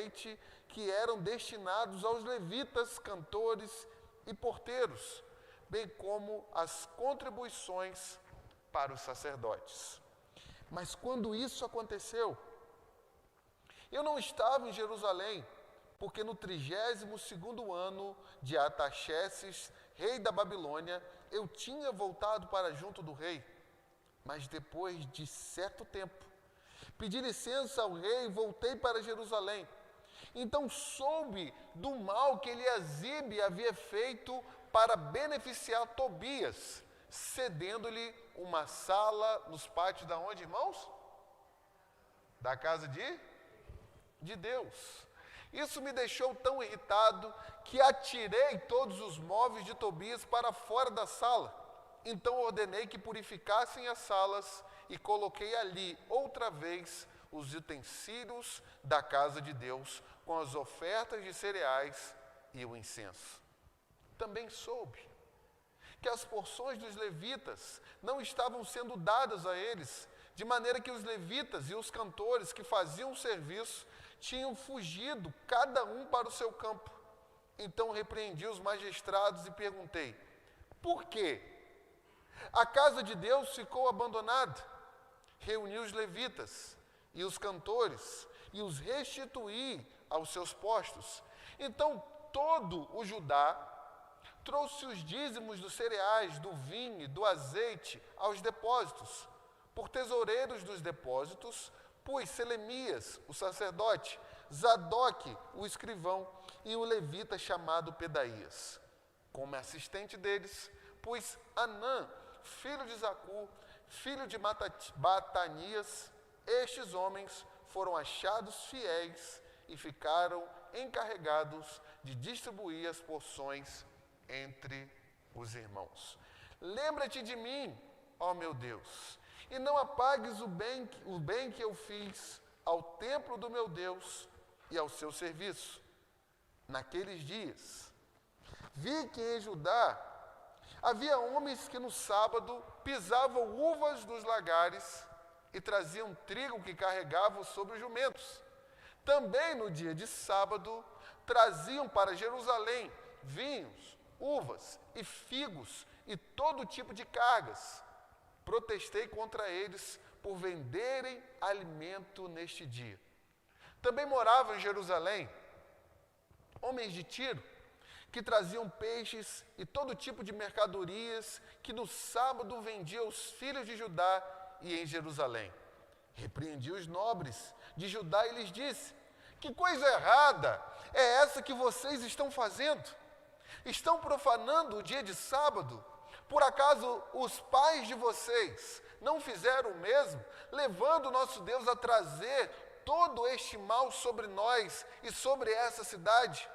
azeite que eram destinados aos levitas, cantores e porteiros, bem como as contribuições para os sacerdotes. Mas quando isso aconteceu, eu não estava em Jerusalém, porque no 32º ano de Artaxerxes, rei da Babilônia, eu tinha voltado para junto do rei. Mas depois de certo tempo, pedi licença ao rei e voltei para Jerusalém. Então soube do mal que Eliasibe havia feito para beneficiar Tobias, cedendo-lhe uma sala nos pátios da onde, irmãos? Da casa de Deus. Isso me deixou tão irritado que atirei todos os móveis de Tobias para fora da sala. Então ordenei que purificassem as salas e coloquei ali outra vez os utensílios da casa de Deus, com as ofertas de cereais e o incenso. Também soube que as porções dos levitas não estavam sendo dadas a eles, de maneira que os levitas e os cantores que faziam o serviço tinham fugido, cada um para o seu campo. Então repreendi os magistrados e perguntei: por quê? A casa de Deus ficou abandonada. Reuni os levitas e os cantores e os restituí aos seus postos. Então todo o Judá trouxe os dízimos dos cereais, do vinho e do azeite aos depósitos. Por tesoureiros dos depósitos, pus Selemias, o sacerdote, Zadoque, o escrivão, e o levita chamado Pedaías. Como assistente deles, pus Anã, filho de Zacur, filho de Batanias. Estes homens foram achados fiéis e ficaram encarregados de distribuir as porções entre os irmãos. Lembra-te de mim, ó meu Deus, e não apagues o bem que eu fiz ao templo do meu Deus e ao seu serviço. Naqueles dias, vi que em Judá havia homens que no sábado pisavam uvas dos lagares e traziam trigo que carregavam sobre os jumentos. Também no dia de sábado traziam para Jerusalém vinhos, uvas e figos e todo tipo de cargas. Protestei contra eles por venderem alimento neste dia. Também moravam em Jerusalém homens de Tiro, que traziam peixes e todo tipo de mercadorias que no sábado vendiam aos filhos de Judá e em Jerusalém. Repreendi os nobres de Judá e lhes disse: que coisa errada é essa que vocês estão fazendo? Estão profanando o dia de sábado? Por acaso os pais de vocês não fizeram o mesmo, levando o nosso Deus a trazer todo este mal sobre nós e sobre essa cidade?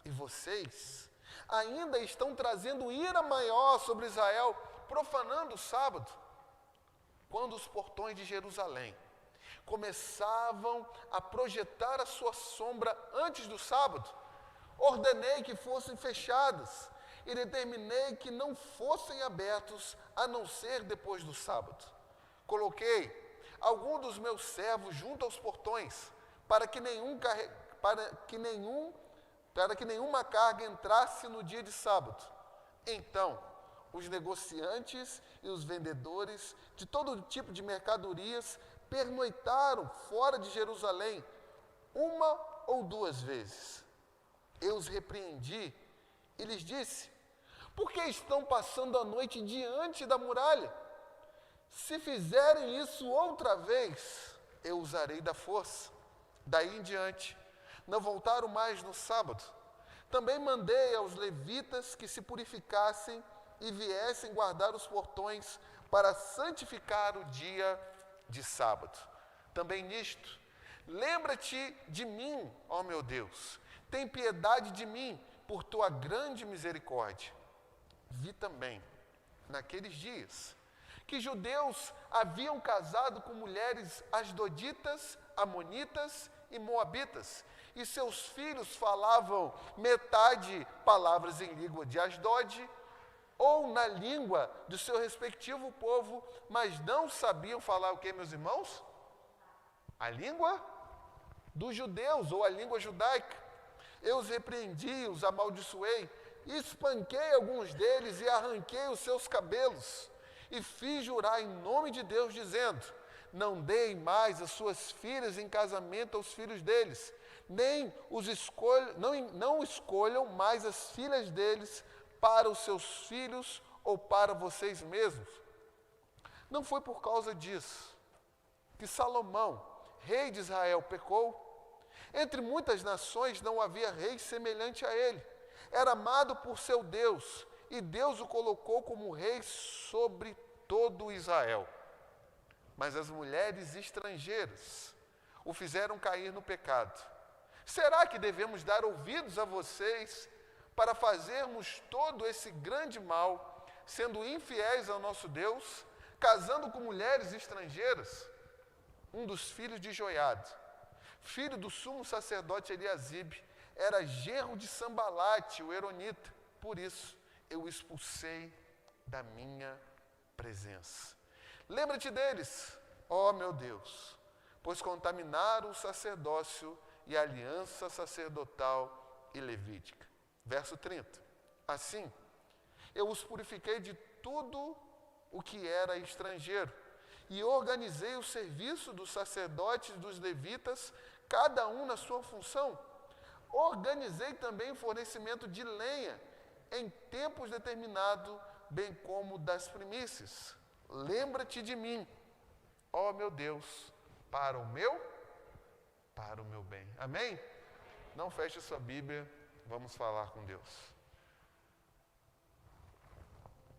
E vocês ainda estão trazendo ira maior sobre Israel, profanando o sábado. Quando os portões de Jerusalém começavam a projetar a sua sombra antes do sábado, ordenei que fossem fechadas e determinei que não fossem abertos a não ser depois do sábado. Coloquei algum dos meus servos junto aos portões para que nenhuma carga entrasse no dia de sábado. Então, os negociantes e os vendedores de todo tipo de mercadorias pernoitaram fora de Jerusalém 1 ou 2 vezes. Eu os repreendi e lhes disse: por que estão passando a noite diante da muralha? Se fizerem isso outra vez, eu usarei da força. Daí em diante, não voltaram mais no sábado. Também mandei aos levitas que se purificassem e viessem guardar os portões para santificar o dia de sábado. Também nisto, lembra-te de mim, ó meu Deus, tem piedade de mim por tua grande misericórdia. Vi também, naqueles dias, que judeus haviam casado com mulheres asdoditas, amonitas e moabitas, e seus filhos falavam metade palavras em língua de Asdod, ou na língua do seu respectivo povo, mas não sabiam falar o que, meus irmãos? A língua dos judeus, ou a língua judaica. Eu os repreendi, os amaldiçoei, espanquei alguns deles e arranquei os seus cabelos. E fiz jurar em nome de Deus, dizendo: não deem mais as suas filhas em casamento aos filhos deles, nem não escolham mais as filhas deles para os seus filhos ou para vocês mesmos. Não foi por causa disso que Salomão, rei de Israel, pecou. Entre muitas nações não havia rei semelhante a ele. Era amado por seu Deus, e Deus o colocou como rei sobre todo Israel. Mas as mulheres estrangeiras o fizeram cair no pecado. Será que devemos dar ouvidos a vocês para fazermos todo esse grande mal, sendo infiéis ao nosso Deus, casando com mulheres estrangeiras? Um dos filhos de Joiada, filho do sumo sacerdote Eliasibe, era genro de Sambalate, o Eronita. Por isso, eu o expulsei da minha presença. Lembra-te deles, ó meu Deus, pois contaminaram o sacerdócio e a aliança sacerdotal e levítica. Verso 30. Assim, eu os purifiquei de tudo o que era estrangeiro e organizei o serviço dos sacerdotes e dos levitas, cada um na sua função. Organizei também o fornecimento de lenha em tempos determinados, bem como das primícias. Lembra-te de mim, ó meu Deus, para o meu bem. Amém? Não feche a sua Bíblia, vamos falar com Deus.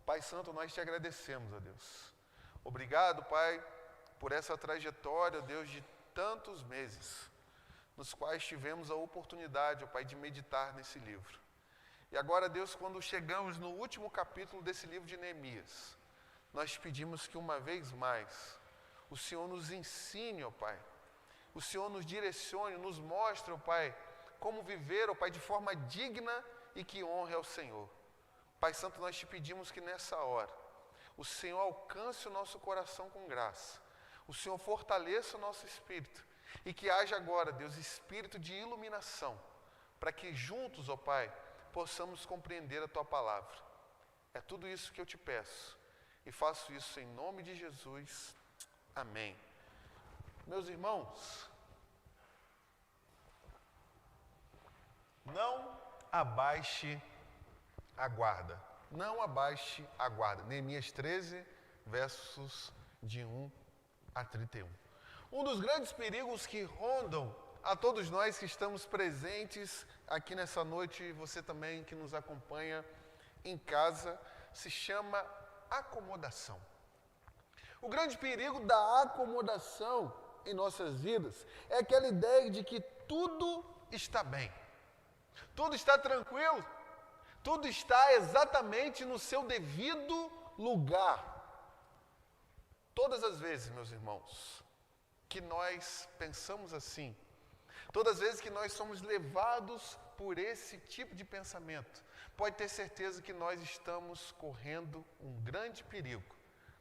Pai Santo, nós te agradecemos, ó Deus. Obrigado, Pai, por essa trajetória, ó Deus, de tantos meses, nos quais tivemos a oportunidade, ó Pai, de meditar nesse livro. E agora, Deus, quando chegamos no último capítulo desse livro de Neemias, nós pedimos que uma vez mais o Senhor nos ensine, ó Pai, o Senhor nos direcione, nos mostre, ó Pai, como viver, ó Pai, de forma digna e que honre ao Senhor. Pai Santo, nós te pedimos que nessa hora o Senhor alcance o nosso coração com graça, o Senhor fortaleça o nosso espírito e que haja agora, Deus, espírito de iluminação, para que juntos, ó Pai, possamos compreender a Tua palavra. É tudo isso que eu te peço e faço isso em nome de Jesus. Amém. Meus irmãos, não abaixe a guarda. Não abaixe a guarda. Neemias 13, versos de 1 a 31. Um dos grandes perigos que rondam a todos nós que estamos presentes aqui nessa noite, você também que nos acompanha em casa, se chama acomodação. O grande perigo da acomodação em nossas vidas é aquela ideia de que tudo está bem, tudo está tranquilo, tudo está exatamente no seu devido lugar. Todas as vezes, meus irmãos, que nós pensamos assim, todas as vezes que nós somos levados por esse tipo de pensamento, pode ter certeza que nós estamos correndo um grande perigo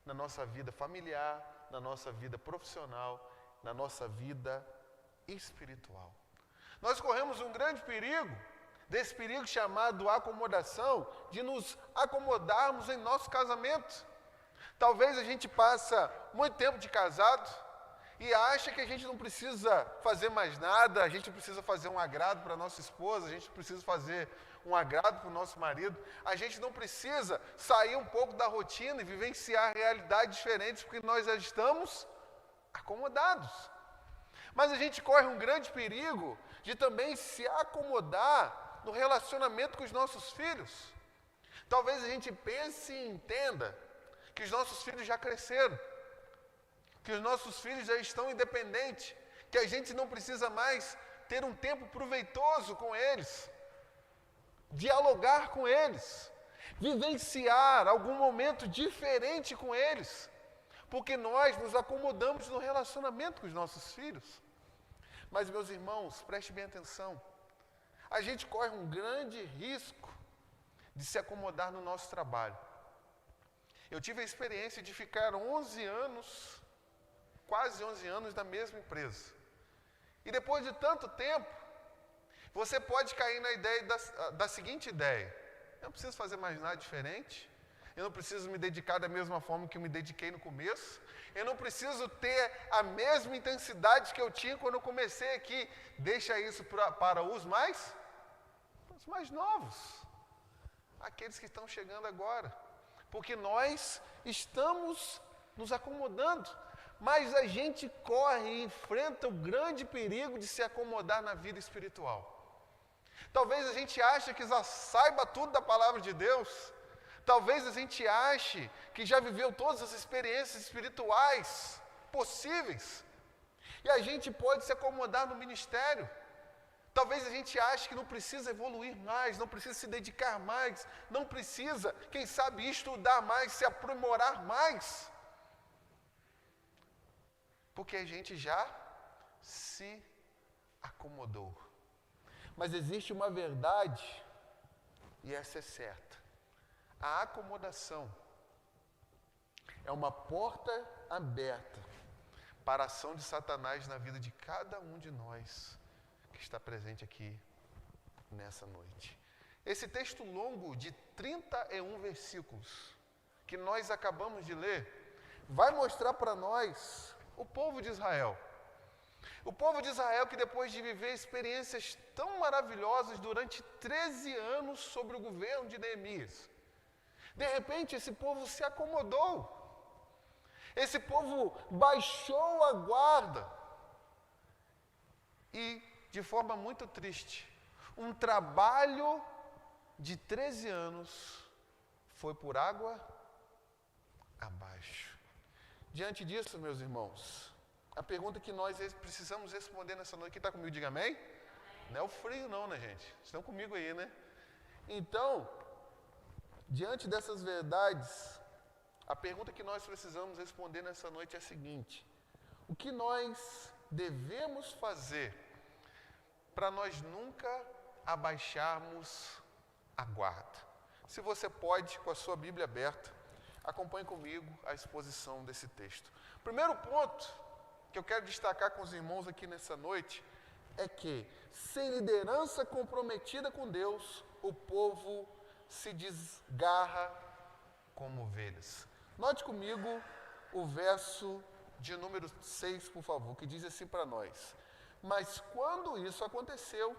na nossa vida familiar, na nossa vida profissional, na nossa vida espiritual. Nós corremos um grande perigo, desse perigo chamado acomodação, de nos acomodarmos em nosso casamento. Talvez a gente passa muito tempo de casado e acha que a gente não precisa fazer mais nada, a gente precisa fazer um agrado para a nossa esposa, a gente precisa fazer um agrado para o nosso marido, a gente não precisa sair um pouco da rotina e vivenciar realidades diferentes, porque nós já estamos acomodados. Mas a gente corre um grande perigo de também se acomodar no relacionamento com os nossos filhos. Talvez a gente pense e entenda que os nossos filhos já cresceram, que os nossos filhos já estão independentes, que a gente não precisa mais ter um tempo proveitoso com eles, dialogar com eles, vivenciar algum momento diferente com eles, porque nós nos acomodamos no relacionamento com os nossos filhos. Mas, meus irmãos, preste bem atenção, a gente corre um grande risco de se acomodar no nosso trabalho. Eu tive a experiência de ficar 11 anos, quase 11 anos na mesma empresa. E depois de tanto tempo, você pode cair na ideia da seguinte ideia: eu não preciso fazer mais nada diferente, eu não preciso me dedicar da mesma forma que eu me dediquei no começo, eu não preciso ter a mesma intensidade que eu tinha quando eu comecei aqui. Deixa isso para os mais novos, aqueles que estão chegando agora, porque nós estamos nos acomodando, mas a gente corre e enfrenta o grande perigo de se acomodar na vida espiritual. Talvez a gente ache que já saiba tudo da palavra de Deus, talvez a gente ache que já viveu todas as experiências espirituais possíveis, e a gente pode se acomodar no ministério. Talvez a gente ache que não precisa evoluir mais, não precisa se dedicar mais, não precisa, quem sabe, estudar mais, se aprimorar mais, porque a gente já se acomodou. Mas existe uma verdade, e essa é certa: a acomodação é uma porta aberta para a ação de Satanás na vida de cada um de nós que está presente aqui nessa noite. Esse texto longo de 31 versículos que nós acabamos de ler vai mostrar para nós o povo de Israel. O povo de Israel que, depois de viver experiências tão maravilhosas durante 13 anos sob o governo de Neemias, de repente esse povo se acomodou. Esse povo baixou a guarda. E, de forma muito triste, um trabalho de 13 anos foi por água abaixo. Diante disso, meus irmãos, a pergunta que nós precisamos responder nessa noite, quem está comigo, diga amém? Não é o frio não, né, gente? Vocês estão comigo aí, né? Então, diante dessas verdades, a pergunta que nós precisamos responder nessa noite é a seguinte: o que nós devemos fazer para nós nunca abaixarmos a guarda? Se você pode, com a sua Bíblia aberta, acompanhe comigo a exposição desse texto. Primeiro ponto que eu quero destacar com os irmãos aqui nessa noite é que, sem liderança comprometida com Deus, o povo se desgarra como ovelhas. Note comigo o verso de número 6, por favor, que diz assim para nós: mas quando isso aconteceu,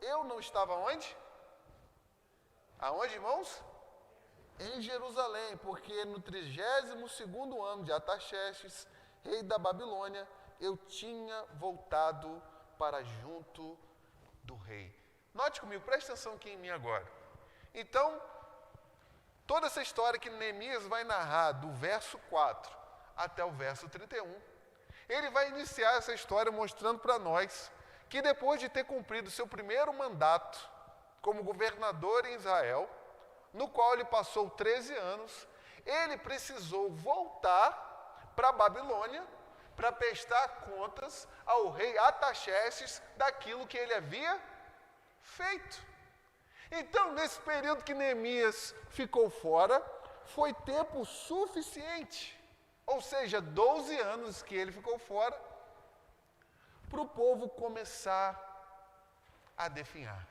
eu não estava onde? Aonde, irmãos? Em Jerusalém, porque no 32º ano de Artaxerxes, rei da Babilônia, eu tinha voltado para junto do rei. Note comigo, preste atenção aqui em mim agora. Então, toda essa história que Neemias vai narrar do verso 4 até o verso 31, ele vai iniciar essa história mostrando para nós que, depois de ter cumprido seu primeiro mandato como governador em Israel, no qual ele passou 13 anos, ele precisou voltar para a Babilônia para prestar contas ao rei Artaxerxes daquilo que ele havia feito. Então, nesse período que Neemias ficou fora, foi tempo suficiente, ou seja, 12 anos que ele ficou fora, para o povo começar a definhar.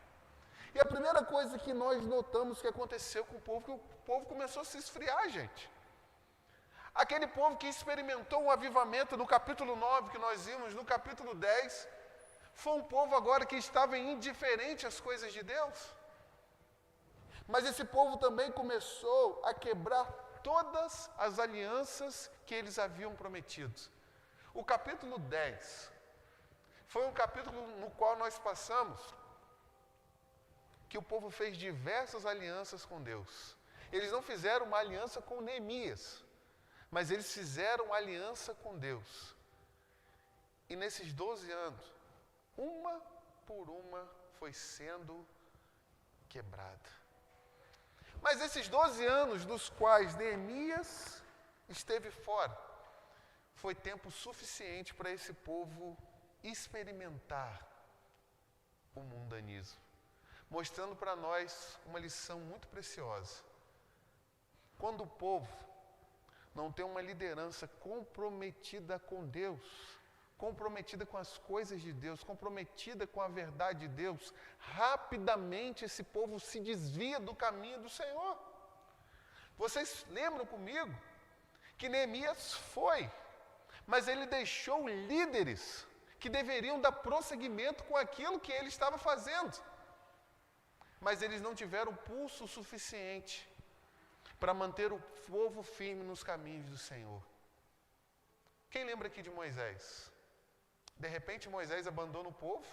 E a primeira coisa que nós notamos que aconteceu com o povo, que o povo começou a se esfriar, gente. Aquele povo que experimentou um avivamento no capítulo 9, que nós vimos no capítulo 10, foi um povo agora que estava indiferente às coisas de Deus. Mas esse povo também começou a quebrar todas as alianças que eles haviam prometido. O capítulo 10 foi um capítulo no qual nós passamos que o povo fez diversas alianças com Deus. Eles não fizeram uma aliança com Neemias, mas eles fizeram aliança com Deus. E nesses 12 anos, uma por uma foi sendo quebrada. Mas esses 12 anos dos quais Neemias esteve fora, foi tempo suficiente para esse povo experimentar o mundanismo, mostrando para nós uma lição muito preciosa. Quando o povo não tem uma liderança comprometida com Deus, comprometida com as coisas de Deus, comprometida com a verdade de Deus, rapidamente esse povo se desvia do caminho do Senhor. Vocês lembram comigo que Neemias foi, mas ele deixou líderes que deveriam dar prosseguimento com aquilo que ele estava fazendo. Mas eles não tiveram pulso suficiente para manter o povo firme nos caminhos do Senhor. Quem lembra aqui de Moisés? De repente Moisés abandona o povo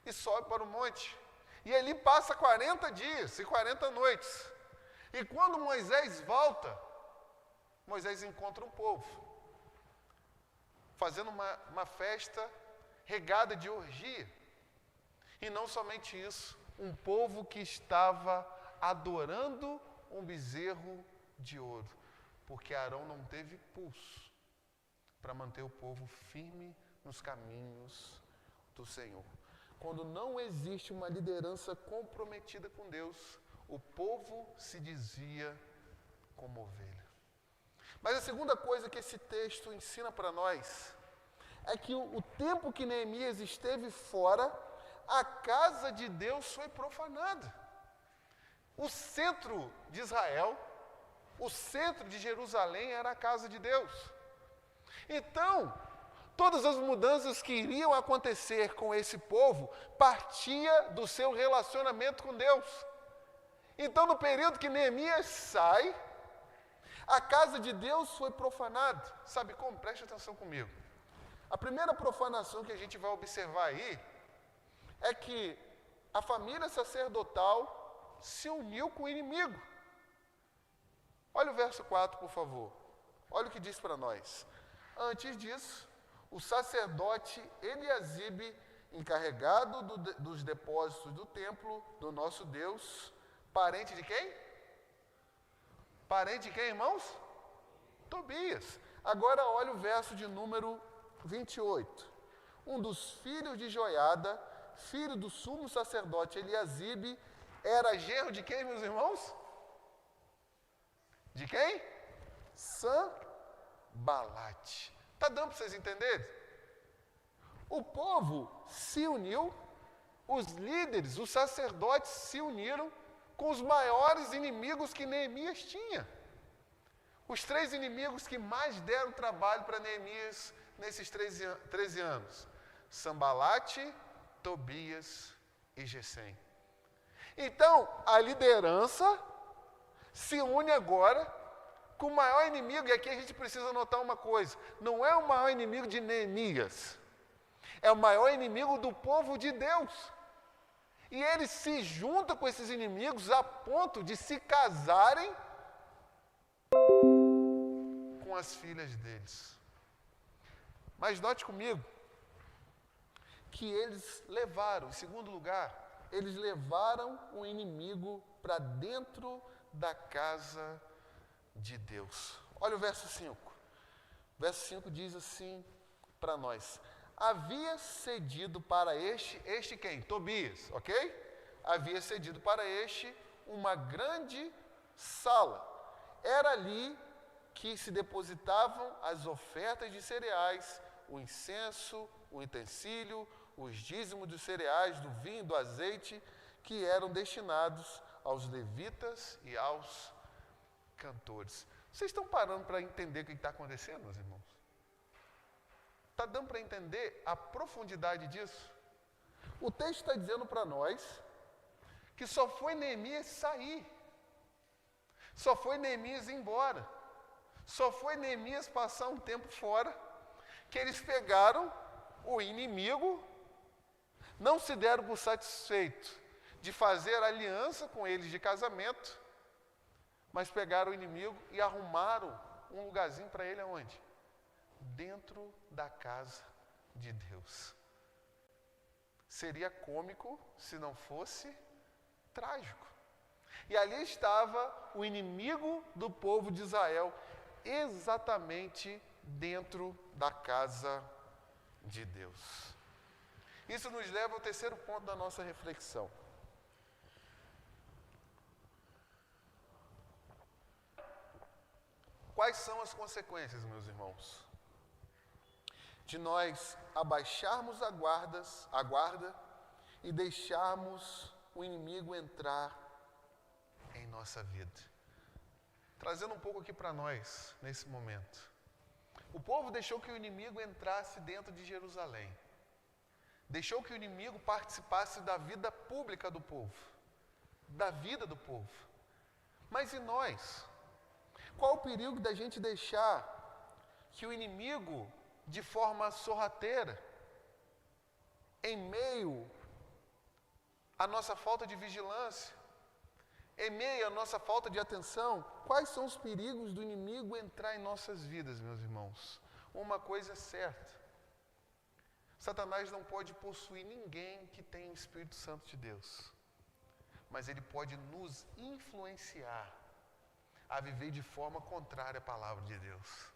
e sobe para o monte. E ali passa 40 dias e 40 noites. E quando Moisés volta, Moisés encontra um povo fazendo uma festa regada de orgia. E não somente isso, um povo que estava adorando um bezerro de ouro, porque Arão não teve pulso para manter o povo firme nos caminhos do Senhor. Quando não existe uma liderança comprometida com Deus, o povo se desvia como ovelha. Mas a segunda coisa que esse texto ensina para nós é que o tempo que Neemias esteve fora, a casa de Deus foi profanada. O centro de Israel, o centro de Jerusalém era a casa de Deus. Então, todas as mudanças que iriam acontecer com esse povo partia do seu relacionamento com Deus. Então, no período que Neemias sai, a casa de Deus foi profanada. Sabe como? Preste atenção comigo. A primeira profanação que a gente vai observar aí é que a família sacerdotal se uniu com o inimigo. Olha o verso 4, por favor. Olha o que diz para nós. Antes disso, o sacerdote Eliasibe, encarregado dos depósitos do templo do nosso Deus, parente de quem? Parente de quem, irmãos? Tobias. Agora olha o verso de número 28. Um dos filhos de Joiada, filho do sumo sacerdote Eliasibe, era genro de quem, meus irmãos? De quem? Sanbalate. Está dando para vocês entenderem? O povo se uniu, os líderes, os sacerdotes se uniram com os maiores inimigos que Neemias tinha. Os 3 inimigos que mais deram trabalho para Neemias nesses 13 anos. Sanbalate, Tobias e Gesem. Então, a liderança se une agora com o maior inimigo, e aqui a gente precisa notar uma coisa, não é o maior inimigo de Neemias, é o maior inimigo do povo de Deus. E ele se junta com esses inimigos a ponto de se casarem com as filhas deles. Mas note comigo que eles levaram, em segundo lugar, eles levaram o inimigo para dentro da casa de Deus. Olha o verso 5. O verso 5 diz assim para nós: havia cedido para este quem? Tobias, ok? Havia cedido para este uma grande sala. Era ali que se depositavam as ofertas de cereais, o incenso, o utensílio, os dízimos dos cereais, do vinho, do azeite, que eram destinados aos levitas e aos cantores. Vocês estão parando para entender o que está acontecendo, meus irmãos? Está dando para entender a profundidade disso? O texto está dizendo para nós que só foi Neemias sair, só foi Neemias ir embora, só foi Neemias passar um tempo fora, que eles pegaram o inimigo, não se deram por satisfeitos de fazer aliança com eles de casamento, mas pegaram o inimigo e arrumaram um lugarzinho para ele aonde? Dentro da casa de Deus. Seria cômico se não fosse trágico. E ali estava o inimigo do povo de Israel, exatamente dentro da casa de Deus. Isso nos leva ao terceiro ponto da nossa reflexão. Quais são as consequências, meus irmãos? de nós abaixarmos a guarda e deixarmos o inimigo entrar em nossa vida. Trazendo um pouco aqui para nós, nesse momento. O povo deixou que o inimigo entrasse dentro de Jerusalém. Deixou que o inimigo participasse da vida pública do povo, da vida do povo. Mas e nós? Qual o perigo da gente deixar que o inimigo, de forma sorrateira, em meio à nossa falta de vigilância, em meio à nossa falta de atenção, quais são os perigos do inimigo entrar em nossas vidas, meus irmãos? Uma coisa é certa: Satanás não pode possuir ninguém que tenha o Espírito Santo de Deus, mas ele pode nos influenciar a viver de forma contrária à palavra de Deus.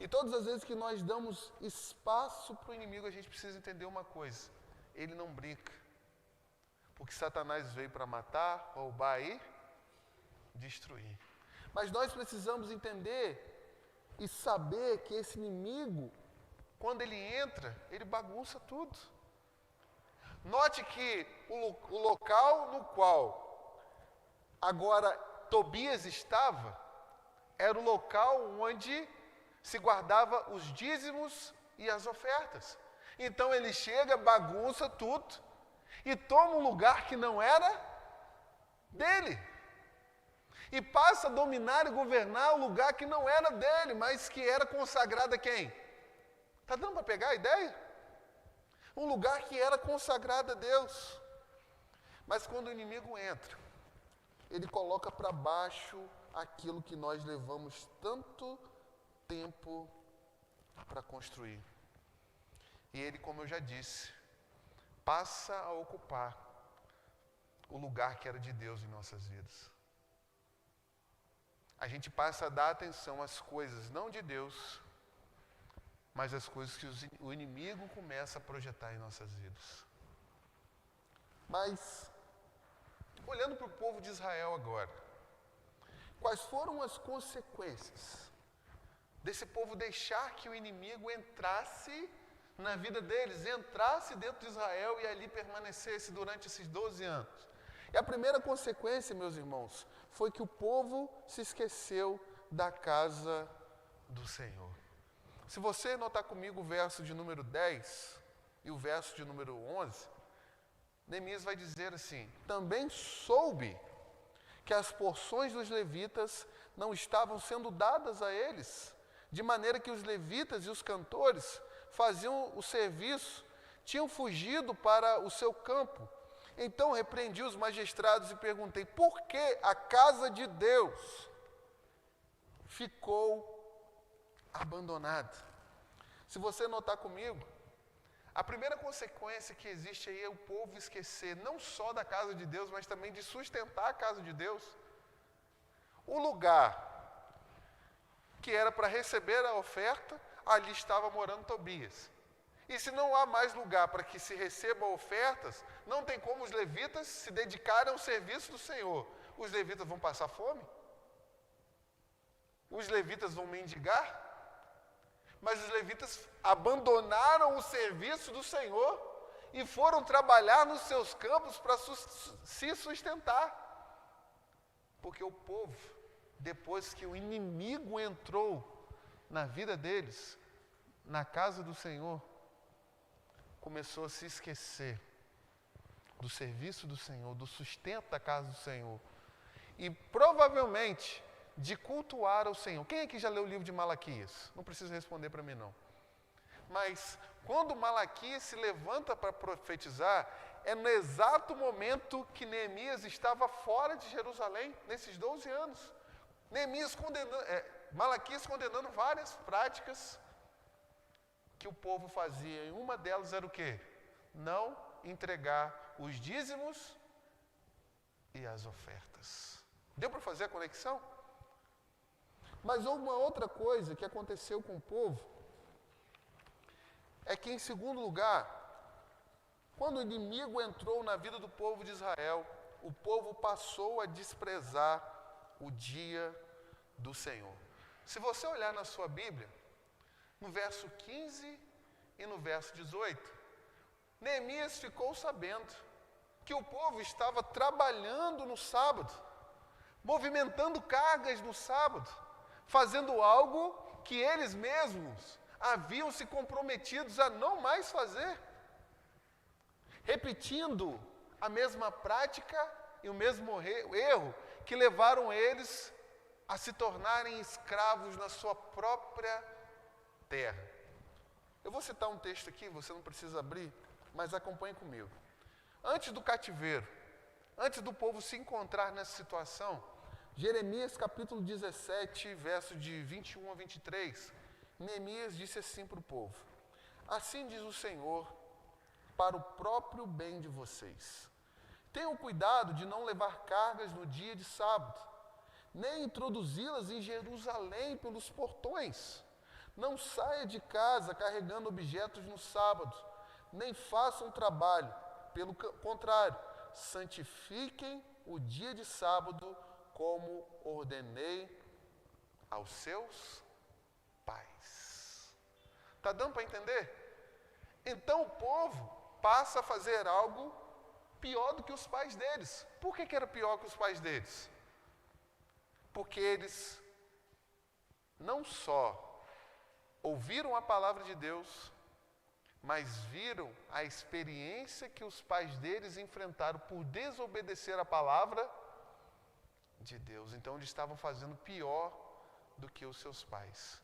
E todas as vezes que nós damos espaço para o inimigo, a gente precisa entender uma coisa: ele não brinca. Porque Satanás veio para matar, roubar e destruir. Mas nós precisamos entender e saber que esse inimigo, quando ele entra, ele bagunça tudo. Note que o local no qual agora Tobias estava era o local onde se guardava os dízimos e as ofertas. Então ele chega, bagunça tudo e toma um lugar que não era dele. E passa a dominar e governar o lugar que não era dele, mas que era consagrado a quem? Está dando para pegar a ideia? Um lugar que era consagrado a Deus. Mas quando o inimigo entra, ele coloca para baixo aquilo que nós levamos tanto tempo para construir. E ele, como eu já disse, passa a ocupar o lugar que era de Deus em nossas vidas. A gente passa a dar atenção às coisas não de Deus, mas às coisas que o inimigo começa a projetar em nossas vidas. Mas, olhando para o povo de Israel agora, quais foram as consequências desse povo deixar que o inimigo entrasse na vida deles, entrasse dentro de Israel e ali permanecesse durante esses 12 anos? E a primeira consequência, meus irmãos, foi que o povo se esqueceu da casa do Senhor. Se você notar comigo o verso de número 10 e o verso de número 11, Neemias vai dizer assim: também soube que as porções dos levitas não estavam sendo dadas a eles, de maneira que os levitas e os cantores faziam o serviço, tinham fugido para o seu campo. Então repreendi os magistrados e perguntei: por que a casa de Deus ficou abandonada? Se você notar comigo, a primeira consequência que existe aí é o povo esquecer não só da casa de Deus, mas também de sustentar a casa de Deus. O lugar que era para receber a oferta, ali estava morando Tobias. E se não há mais lugar para que se recebam ofertas, não tem como os levitas se dedicarem ao serviço do Senhor. Os levitas vão passar fome? Os levitas vão mendigar? Mas os levitas abandonaram o serviço do Senhor e foram trabalhar nos seus campos para se sustentar. Porque o povo, depois que o inimigo entrou na vida deles, na casa do Senhor, começou a se esquecer do serviço do Senhor, do sustento da casa do Senhor. E provavelmente de cultuar ao Senhor. Quem aqui já leu o livro de Malaquias? Não precisa responder para mim, não. Mas quando Malaquias se levanta para profetizar, é no exato momento que Neemias estava fora de Jerusalém, nesses 12 anos. Malaquias condenando várias práticas que o povo fazia. E uma delas era o quê? Não entregar os dízimos e as ofertas. Deu para fazer a conexão? Mas uma outra coisa que aconteceu com o povo é que, em segundo lugar, quando o inimigo entrou na vida do povo de Israel, o povo passou a desprezar o dia do Senhor. Se você olhar na sua Bíblia, no verso 15 e no verso 18, Neemias ficou sabendo que o povo estava trabalhando no sábado, movimentando cargas no sábado, fazendo algo que eles mesmos haviam se comprometidos a não mais fazer, repetindo a mesma prática e o mesmo erro que levaram eles a se tornarem escravos na sua própria terra. Eu vou citar um texto aqui, você não precisa abrir, mas acompanhe comigo. Antes do cativeiro, antes do povo se encontrar nessa situação, Jeremias capítulo 17, verso de 21 a 23, Neemias disse assim para o povo: assim diz o Senhor, para o próprio bem de vocês. Tenham cuidado de não levar cargas no dia de sábado, nem introduzi-las em Jerusalém pelos portões. Não saia de casa carregando objetos no sábado, nem façam trabalho. Pelo contrário, santifiquem o dia de sábado como ordenei aos seus pais. Está dando para entender? Então o povo passa a fazer algo pior do que os pais deles. Por que era pior que os pais deles? Porque eles não só ouviram a palavra de Deus, mas viram a experiência que os pais deles enfrentaram por desobedecer a palavra de Deus. Então eles estavam fazendo pior do que os seus pais.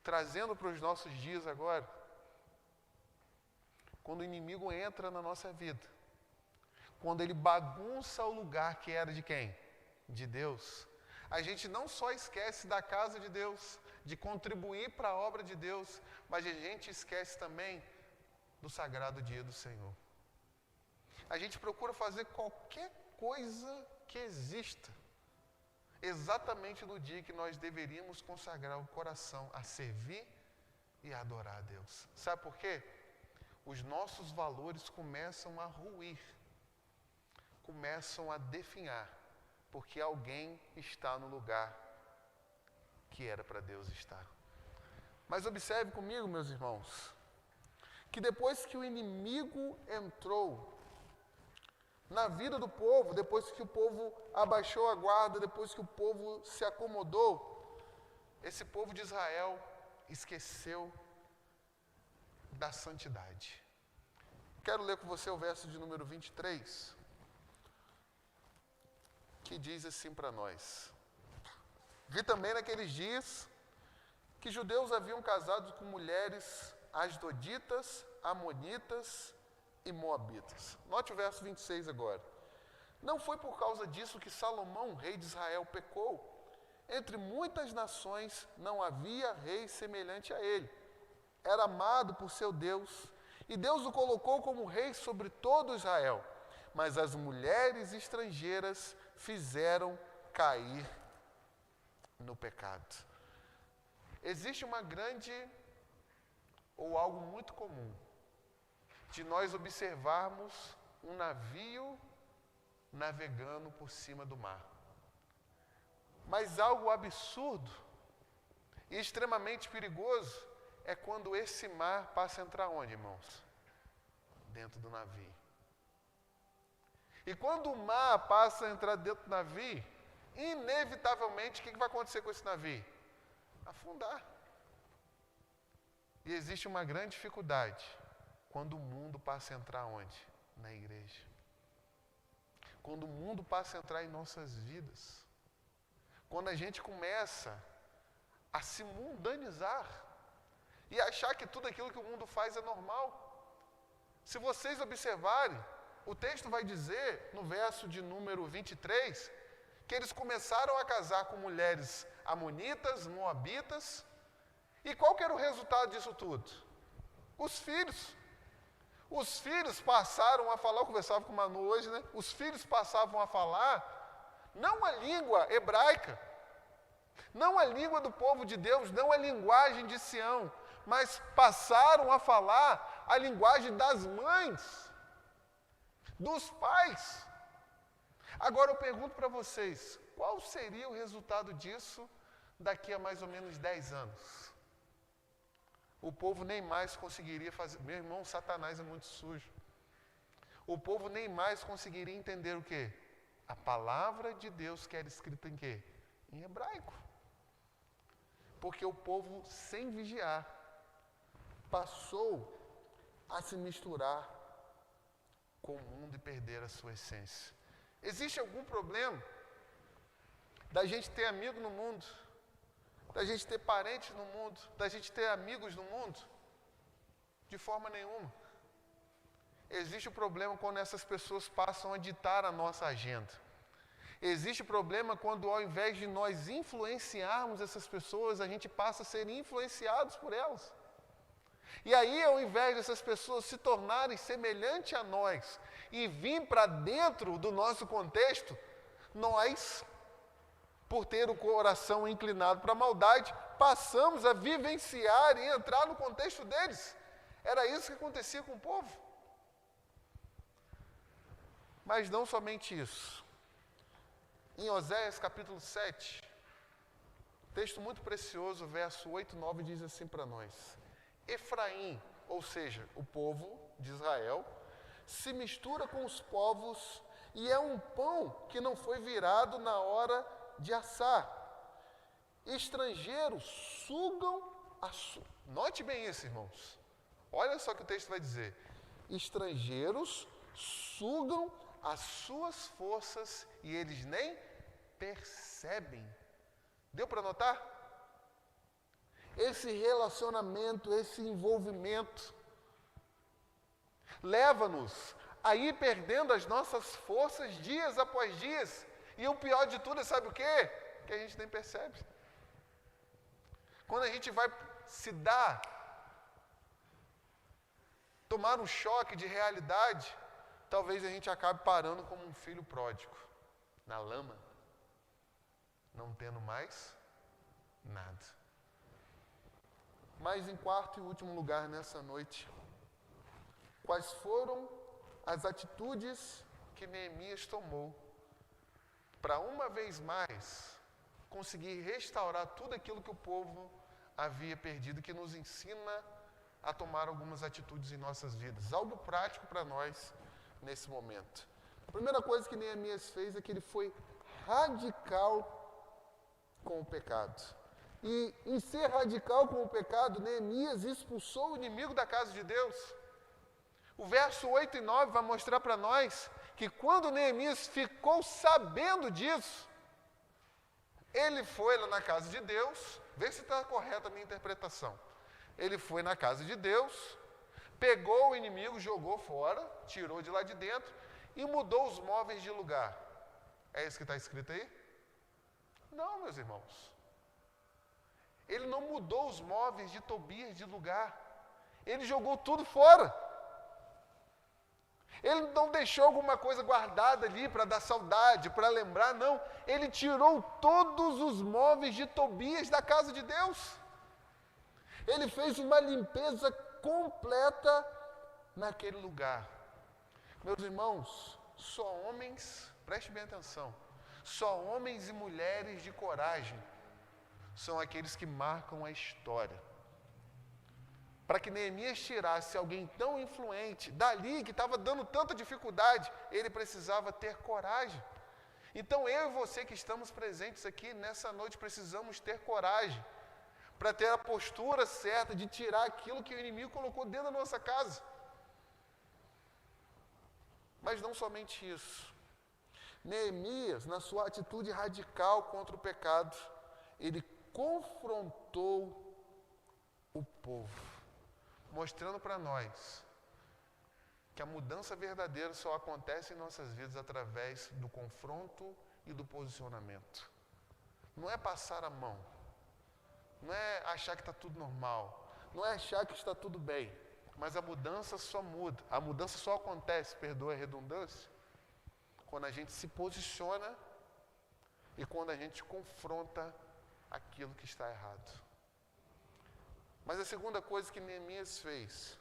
Trazendo para os nossos dias agora, quando o inimigo entra na nossa vida, quando ele bagunça o lugar que era de quem? De Deus. A gente não só esquece da casa de Deus, de contribuir para a obra de Deus, mas a gente esquece também do sagrado dia do Senhor. A gente procura fazer qualquer coisa que exista, exatamente no dia que nós deveríamos consagrar o coração a servir e a adorar a Deus. Sabe por quê? Os nossos valores começam a ruir, começam a definhar, porque alguém está no lugar que era para Deus estar. Mas observe comigo, meus irmãos, que depois que o inimigo entrou na vida do povo, depois que o povo abaixou a guarda, depois que o povo se acomodou, esse povo de Israel esqueceu da santidade. Quero ler com você o verso de número 23, que diz assim para nós: vi também naqueles dias que judeus haviam casado com mulheres asdoditas, amonitas e moabitas. Note o verso 26 agora. Não foi por causa disso que Salomão, rei de Israel, pecou. Entre muitas nações não havia rei semelhante a ele. Era amado por seu Deus, e Deus o colocou como rei sobre todo Israel. Mas as mulheres estrangeiras fizeram cair no pecado. Existe uma grande, ou algo muito comum, de nós observarmos um navio navegando por cima do mar. Mas algo absurdo e extremamente perigoso é quando esse mar passa a entrar onde, irmãos? Dentro do navio. E quando o mar passa a entrar dentro do navio, inevitavelmente, o que vai acontecer com esse navio? Afundar. E existe uma grande dificuldade quando o mundo passa a entrar onde? Na igreja. Quando o mundo passa a entrar em nossas vidas. Quando a gente começa a se mundanizar e achar que tudo aquilo que o mundo faz é normal. Se vocês observarem, o texto vai dizer, no verso de número 23, que eles começaram a casar com mulheres amonitas, moabitas. E qual que era o resultado disso tudo? Os filhos. Os filhos passaram a falar, eu conversava com o Manu hoje, né? Os filhos passavam a falar não a língua hebraica, não a língua do povo de Deus, não a linguagem de Sião, mas passaram a falar a linguagem das mães, dos pais. Agora eu pergunto para vocês, qual seria o resultado disso daqui a mais ou menos 10 anos? o povo nem mais conseguiria fazer. Meu irmão, Satanás é muito sujo. O povo nem mais conseguiria entender o quê? A palavra de Deus que era escrita em quê? Em hebraico. Porque o povo, sem vigiar, passou a se misturar com o mundo e perder a sua essência. Existe algum problema da gente ter amigo no mundo, da gente ter parentes no mundo, da gente ter amigos no mundo? De forma nenhuma. Existe o problema quando essas pessoas passam a ditar a nossa agenda. Existe problema quando, ao invés de nós influenciarmos essas pessoas, a gente passa a ser influenciados por elas. E aí, ao invés dessas pessoas se tornarem semelhantes a nós e vir para dentro do nosso contexto, nós, por ter o coração inclinado para a maldade, passamos a vivenciar e entrar no contexto deles. Era isso que acontecia com o povo. Mas não somente isso. Em Oséias capítulo 7, texto muito precioso, verso 8 e 9 diz assim para nós: Efraim, ou seja, o povo de Israel, se mistura com os povos e é um pão que não foi virado na hora de assar. Estrangeiros sugam a sua... Note bem isso, irmãos. Olha só o que o texto vai dizer. Estrangeiros sugam as suas forças e eles nem percebem. Deu para notar? Esse relacionamento, esse envolvimento, leva-nos a ir perdendo as nossas forças dias após dias. E o pior de tudo é, sabe o quê? Que a gente nem percebe. Quando a gente vai se dar, tomar um choque de realidade, talvez a gente acabe parando como um filho pródigo, na lama, não tendo mais nada. Mas em quarto e último lugar nessa noite, quais foram as atitudes que Neemias tomou para uma vez mais conseguir restaurar tudo aquilo que o povo havia perdido, que nos ensina a tomar algumas atitudes em nossas vidas, algo prático para nós nesse momento. A primeira coisa que Neemias fez é que ele foi radical com o pecado. E em ser radical com o pecado, Neemias expulsou o inimigo da casa de Deus. O verso 8 e 9 vai mostrar para nós que quando Neemias ficou sabendo disso, ele foi lá na casa de Deus, vê se está correta a minha interpretação. Ele foi na casa de Deus, pegou o inimigo, jogou fora, tirou de lá de dentro e mudou os móveis de lugar. É isso que está escrito aí? Não, meus irmãos. Ele não mudou os móveis de Tobias de lugar. Ele jogou tudo fora. Ele não deixou alguma coisa guardada ali para dar saudade, para lembrar, não. Ele tirou todos os móveis de Tobias da casa de Deus. Ele fez uma limpeza completa naquele lugar. Meus irmãos, só homens, preste bem atenção, só homens e mulheres de coragem são aqueles que marcam a história. Para que Neemias tirasse alguém tão influente dali, que estava dando tanta dificuldade, ele precisava ter coragem. Então eu e você que estamos presentes aqui nessa noite precisamos ter coragem para ter a postura certa de tirar aquilo que o inimigo colocou dentro da nossa casa. Mas não somente isso. Neemias, na sua atitude radical contra o pecado, ele confrontou o povo, mostrando para nós que a mudança verdadeira só acontece em nossas vidas através do confronto e do posicionamento. Não é passar a mão, não é achar que está tudo normal, não é achar que está tudo bem, mas a mudança só muda, a mudança só acontece, perdoa a redundância, quando a gente se posiciona e quando a gente confronta aquilo que está errado. Mas a segunda coisa que Neemias fez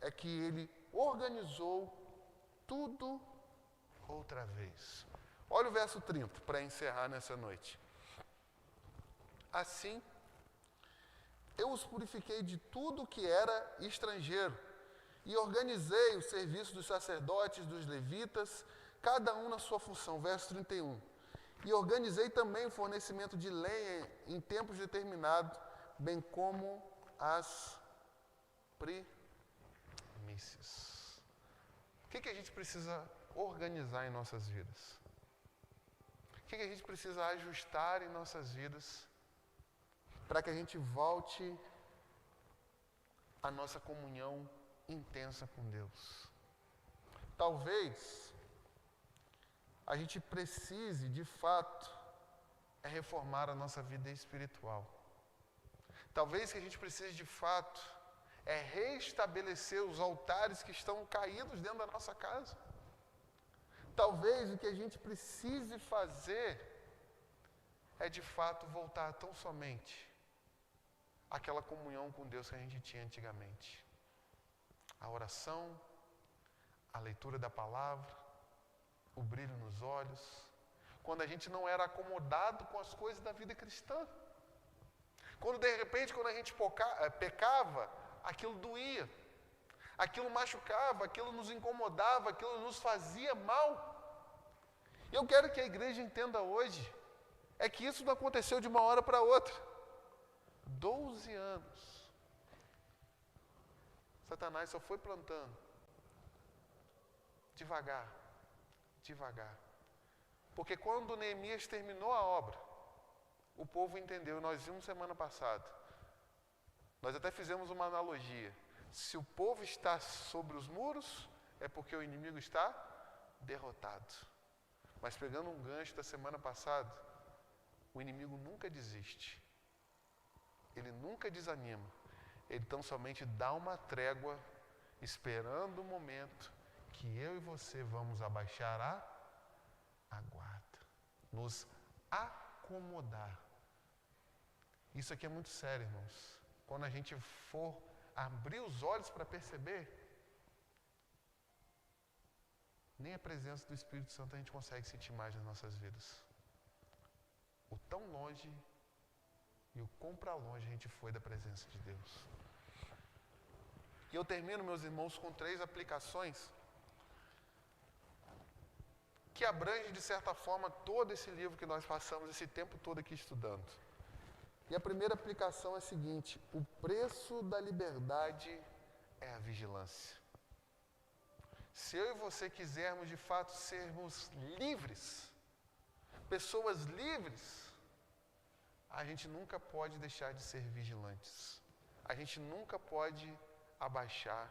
é que ele organizou tudo outra vez. Olha o verso 30 para encerrar nessa noite. Assim, eu os purifiquei de tudo que era estrangeiro e organizei o serviço dos sacerdotes, dos levitas, cada um na sua função. Verso 31. E organizei também o fornecimento de lenha em tempos determinados, bem como as primícias. O que a gente precisa organizar em nossas vidas? O que a gente precisa ajustar em nossas vidas para que a gente volte à nossa comunhão intensa com Deus? Talvez a gente precise, de fato, reformar a nossa vida espiritual. Talvez que a gente precise, de fato, restabelecer os altares que estão caídos dentro da nossa casa. Talvez o que a gente precise fazer de fato, voltar tão somente àquela comunhão com Deus que a gente tinha antigamente. A oração, a leitura da palavra, o brilho nos olhos, quando a gente não era acomodado com as coisas da vida cristã. Quando, de repente, quando a gente pecava, aquilo doía, aquilo machucava, aquilo nos incomodava, aquilo nos fazia mal. E eu quero que a igreja entenda hoje, que isso não aconteceu de uma hora para outra. 12 anos. Satanás só foi plantando. Devagar, devagar. Porque quando Neemias terminou a obra, o povo entendeu. Nós vimos semana passada. Nós até fizemos uma analogia. Se o povo está sobre os muros, é porque o inimigo está derrotado. Mas pegando um gancho da semana passada, o inimigo nunca desiste. Ele nunca desanima. Ele tão somente dá uma trégua, esperando o momento que eu e você vamos abaixar a guarda. Nos acomodar. Isso aqui é muito sério, irmãos. Quando a gente for abrir os olhos para perceber, nem a presença do Espírito Santo a gente consegue sentir mais nas nossas vidas. O tão longe e o quão para longe a gente foi da presença de Deus. E eu termino, meus irmãos, com 3 aplicações que abrangem, de certa forma, todo esse livro que nós passamos esse tempo todo aqui estudando. E a primeira aplicação é a seguinte: o preço da liberdade é a vigilância. Se eu e você quisermos, de fato, sermos livres, pessoas livres, a gente nunca pode deixar de ser vigilantes. A gente nunca pode abaixar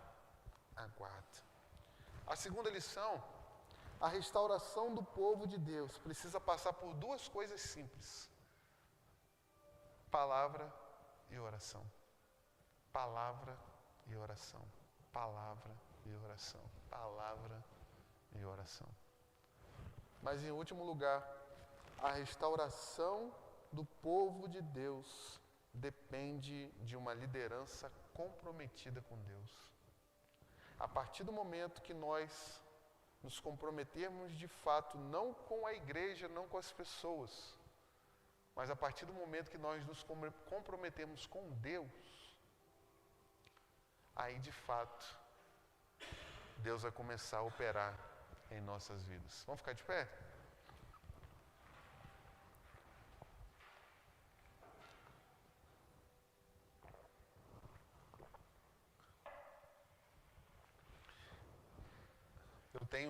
a guarda. A segunda lição: a restauração do povo de Deus precisa passar por 2 coisas simples: palavra e oração. Palavra e oração. Palavra e oração. Palavra e oração. Mas, em último lugar, a restauração do povo de Deus depende de uma liderança comprometida com Deus. A partir do momento que nós nos comprometermos de fato, não com a igreja, não com as pessoas, mas a partir do momento que nós nos comprometemos com Deus, aí de fato, Deus vai começar a operar em nossas vidas. Vamos ficar de pé?